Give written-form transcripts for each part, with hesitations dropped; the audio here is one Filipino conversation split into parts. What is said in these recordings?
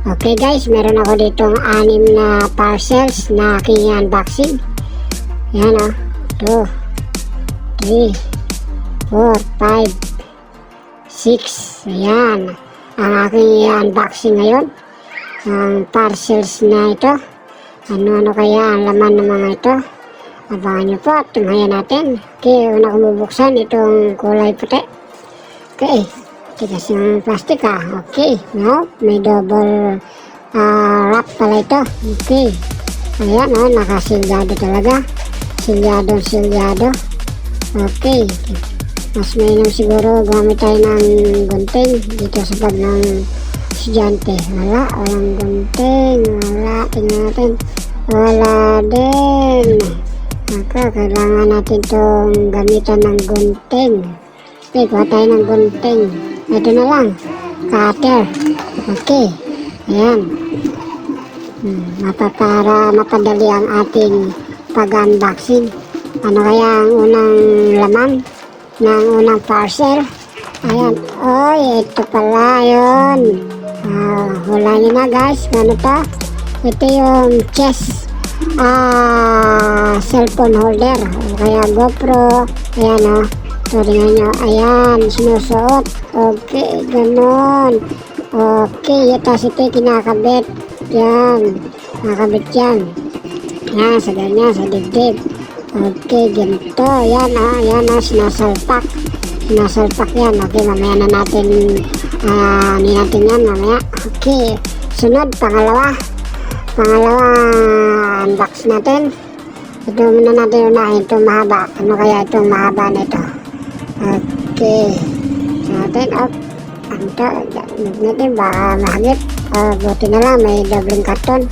Okay guys, meron ako ditong 6 na parcels na aking unboxing. Yan o, 2, 3, 4, 5, 6. Ayan, ang aking unboxing ngayon. Ang parcels na ito. Ano kaya ang laman ng mga ito? Abangan nyo po at tunghayan natin. Okay, una ko bubuksan itong kulay puti. Okay, tigas ng plastic Okay, no, may double wrap pala ito. Okay, ayan nakasilyado talaga. Silyado. Okay, mas mainam siguro gamit tayo ng gunting dito sa bag ng estudyante. Walang gunting. Tingnan natin. Wala din. Kailangan natin itong gamitan ng gunting. Okay, kuha tayo ng gunting. Ito na lang. Cutter. Okay. Ayan. Para mapadali ang ating pag-unboxing. Ano kaya ang unang laman ng unang parcel? Ayan. Oy, ito pala yun. Hula nyo na guys. Ano to? Ito yung chest cellphone holder. Kaya GoPro. Ayan tingnan nyo. Ayan, sinusuot. Okay, ganon. Okay, tapos ito kinakabit. Yan, nakabit yan. Yan, sa ganyan, sa dibdib. Okay, ganito. Yan sinasalpak. Sinasalpak yan. Okay, mamaya na natin natin yan mamaya. Okay, sunod, pangalawa unbox natin. Ito muna natin unahin. Itong mahaba. Ano kaya itong mahaba na ito? Okay, natin up. Natin baka mahagip. Buti na lang may dobling karton.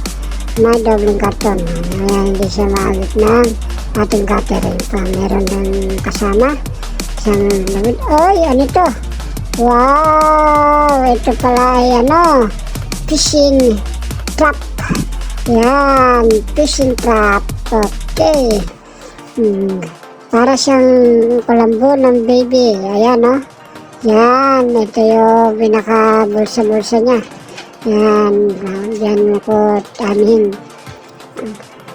Ayan, hindi siya mahagip ng ating catering pa. Meron ng kasama isang labid. Oy, ano ito? Wow, ito pala ay fishing trap. Yan, fishing trap. Okay, para siyang kulambo ng baby. Ayan yan, ito yung pinaka-bulsa niya. Yan ko amin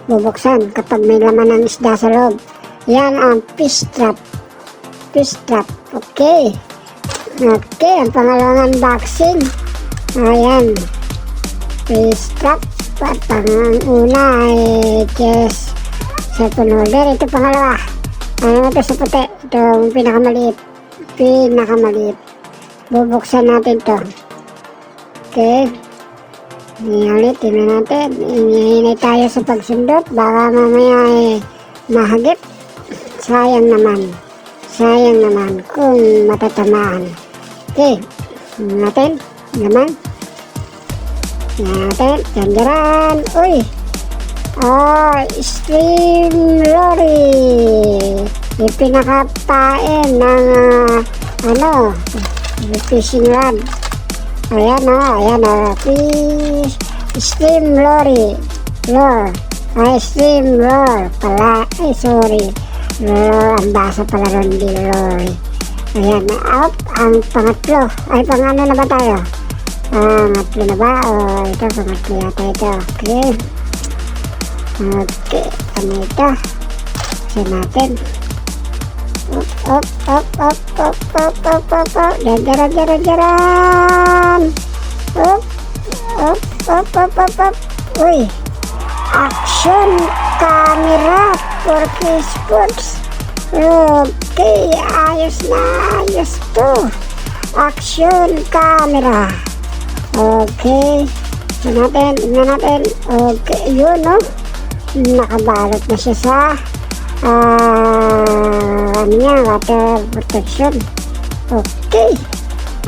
bubuksan kapag may laman ng isda sa loob. Yan ang fish trap. Okay, ang pangalawang unboxing. Ayan, fish trap. At pang-una ay chest cellphone holder. Ito pangalawa. Ano ito sa puti? Itong pinakamaliit. Bubuksan natin to. Okay, ulit, tingnan natin. Hinahinay tayo sa pagsundot. Baka mamaya ay mahagip. Sayang naman kung matatamaan. Okay, natin naman janjaran. Uy, stream lorry. Yung pinakapain ng fishing rod. Ayan fish stream lorry. Stream lure pala. Sorry. Ang basa pala ron, di lorry. Ayan, ang pangatlo. Pang-ano na ba tayo? Pangatlo na ba? Ito, pangatlo yata ito. Okay, ano ito? Kasi natin. Jaran. Uy, action camera for sports. Okay, ayos to. Action camera. Okay, tingnan natin. Okay, yun nakabalot na siya sa water protection. Okay,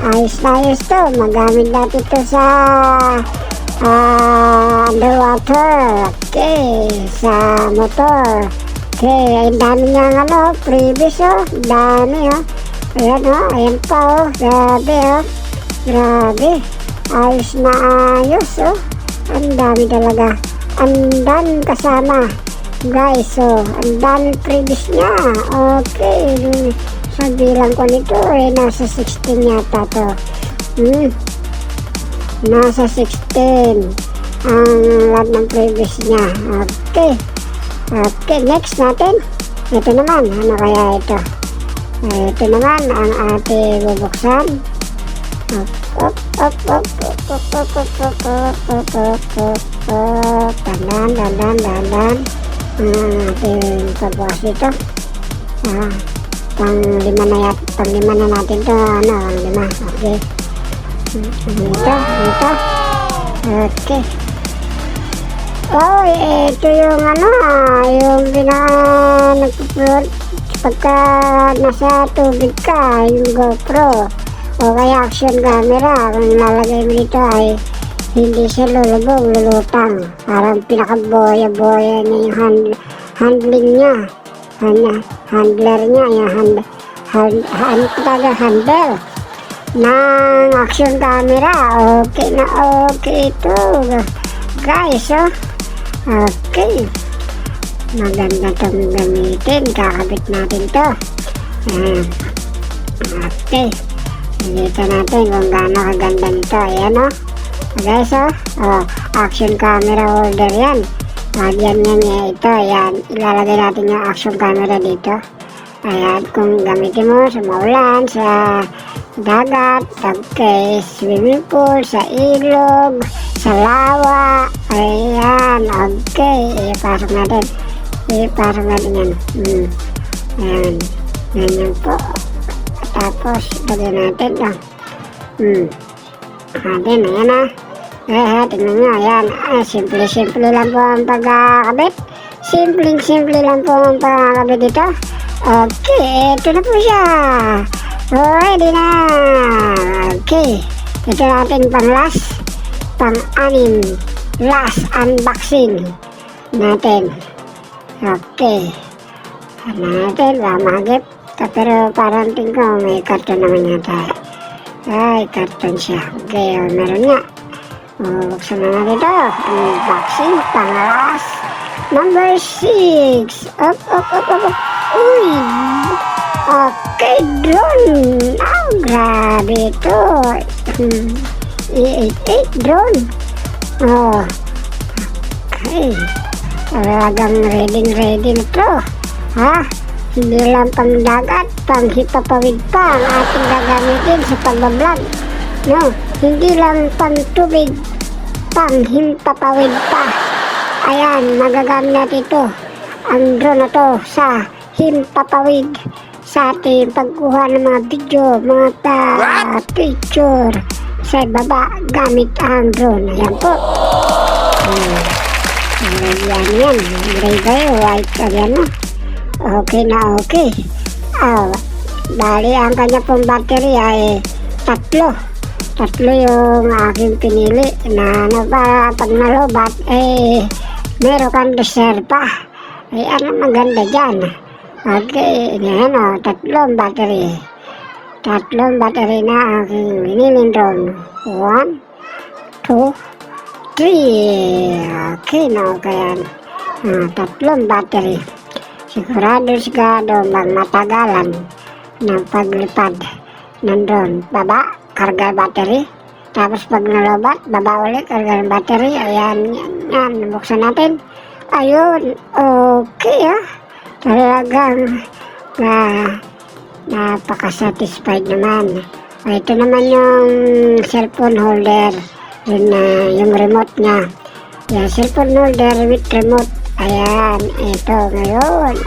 ayos to. Magamit natin ito sa underwater. Okay, sa motor. Okay, ang dami niyang previous dami ayan pa grabe, ayos na ayos ang dami talaga. Ang dami kasama guys, ang dami previous niya. Okay, sa bilang ko nito nasa 16 yata to. Nasa 16 ang lahat ng previous niya. Okay. Okay, next natin. Ito naman, ano kaya ito? Ito naman ang ating bubuksan. Up. Dandan. Ang ating pagbukas ito. Pang-lima na natin to. Ano, lima. Okay. Ito. Okay. Oh, ito yung ano, yung nagpo-upload pagka nasa tubig ka, yung GoPro o kaya action camera. Kung ilalagay mo dito ay hindi siya lulubog, lulutang. Parang pinakaboya-boya niya yung handling niya. Handler niya, yung handle ng action camera. Okay na okay ito, guys. Okay, maganda itong gamitin. Kakabit natin to. Okay, dito natin kung gaano kaganda nito. Ayan guys, action camera holder yan. Yan ito. Ayan, ilalagay natin yung action camera dito. Ayan, kung gamitin mo sa maulan, sa dagat, okay, swimming pool, sa ilog, sa lawa. Ayan, okay, ipasok natin yan. Ayan, ganyan po. Tapos lagyan natin ayan tingnan nyo, ayan. Simple lang po ang pagkakabit. Simple lang po ang pagkakabit dito. Okay, ito na po siya. Ready na. Okay, ito natin pang-anim, last unboxing natin. Okay, natin mamagip. Pero parang tingin ko may karton naman yata. Ay, karton siya. Okay, meron nga. Buksan na natin ito. Unboxing, pang-last. Number 6. Up. Uy! Okay, drone. Grabe ito. E88 drone. Okay. Talagang ready na ito. Hindi lang pang dagat, pang hipapawid pa ang ating gagamitin sa pagbablog. No, hindi lang pang tubig, pang himpapawid pa. Ayan, magagamit natin ito. Ang drone na to sa himpapawid, sa ating pagkuha ng mga video, mga picture sa baba gamit ang drone. Ayan po. Yan. Gray, white. Ayan na. Okay na okay. Bali ang kanya pong battery ay tatlo yung aking pinili na pag nalobat meron kang reserva. Ano maganda dyan. Okay, yan tatlong battery na aking piniling drone. 1, 2, 3. Okay na okay yan. Tatlong battery. Sigurado magmatagalan ng paglipad ng drone. Baba, karga battery. Tapos pag nalobat, baba ulit, karga ng battery. Ayan, yan. Buksan natin. Ayun, okay Talagang napaka-satisfied naman. Ito naman yung cellphone holder. Yung remote niya. Yung cellphone holder with remote. Ayan, ito ngayon.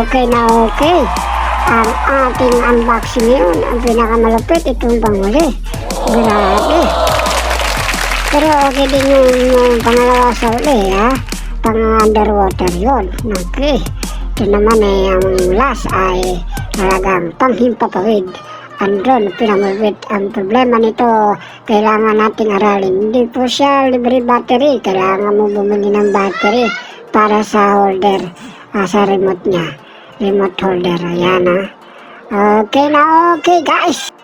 Okay na okay. Ang ating unboxing ngayon, ang pinakamalupit, itong panghuli. Grabe. Pero okay din yung pangalawa sa uli, pang underwater yun. Okay. Ito naman ang last ay talagang panghimpapawid. Ang drone, pinamulwit. Ang problema nito, kailangan nating aralin. Hindi po siya libre battery. Kailangan mo bumili ng battery para sa holder, sa remote niya. Remote holder. Ayan Okay na okay guys.